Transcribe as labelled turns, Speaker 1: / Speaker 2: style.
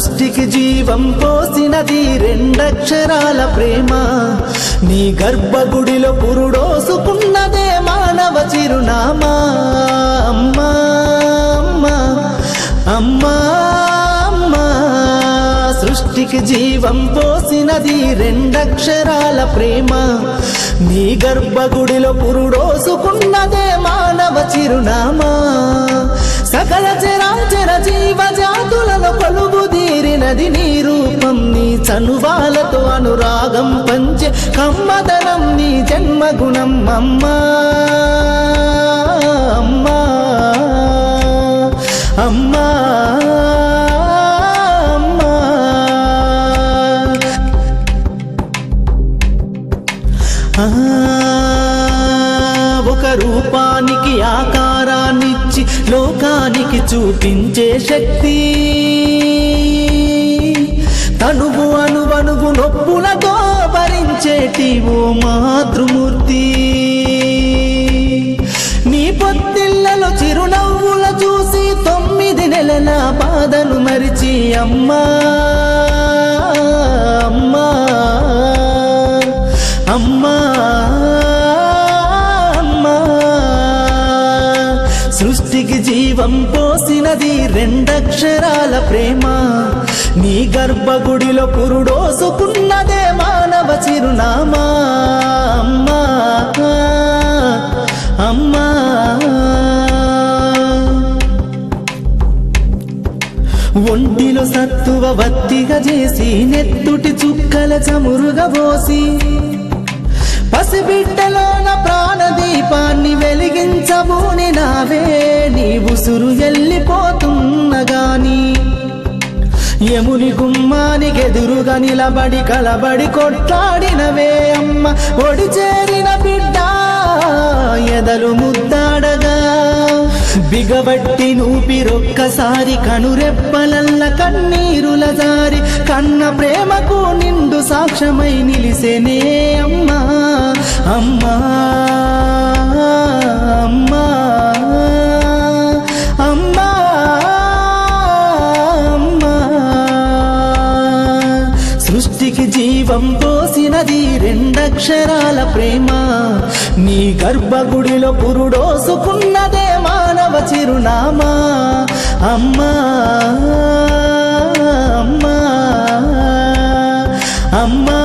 Speaker 1: సృష్టికి జీవం పోసినది రెండక్షరాల ప్రేమ నీ గర్భగుడిలో పురుడోసుకున్నదే మానవ చిరునామా అమ్మా అమ్మా అమ్మా అమ్మా సృష్టికి జీవం పోసినది రెండక్షరాల ప్రేమ నీ గర్భగుడిలో పురుడోసుకున్నదే మానవ చిరునామా సకల చరాచర జీవజాతులలో కొలువుదీరినది నీ రూపం నీ చనువాలతో అనురాగం పంచే కమ్మదనం నీ జన్మగుణం అమ్మా అమ్మా అమ్మా ఒక రూపానికి ఆకారాన్నిచ్చి లోకానికి చూపించే శక్తి తనువు అనువనువు నొప్పులతో భరించేటి ఓ మాతృమూర్తి నీ పొత్తిళ్లలో చిరునవ్వుల చూసి 9 నెలల బాధను మరిచి అమ్మా అమ్మా అమ్మా అమ్మా సృష్టికి జీవం పోసినది రెండక్షరాల ప్రేమ నీ గర్భగుడిలో పురుడోసుకున్నదే మానవ చిరునామా అమ్మా అమ్మా ఒంటిలో సత్తువ వత్తిగా చేసి నెత్తుటి చుక్కల చమురుగా పోసి పసిబిడ్డలోన ప్రాణదీపాన్ని వెలిగించబూని నావే నీ ఉసురు వెళ్ళిపోతున్నగాని యముని గుమ్మానికి ఎదురుగా నిలబడి కలబడి కొట్లాడినవే అమ్మ ఒడి చేరిన బిడ్డ ఎదలు ముద్దాడగా బిగబట్టి నూపిరొక్కసారి కనురెప్పలల్ల కన్నీరుల జారి కన్న ప్రేమకు నిండు సాక్ష్యమై నిలిసేనే అమ్మా అమ్మా అమ్మా అమ్మా అమ్మా సృష్టికి జీవం పోసినది రెండక్షరాల ప్రేమ నీ గర్భగుడిలో పురుడోసుకున్నదే మానవ చిరునామా అమ్మా అమ్మా అమ్మా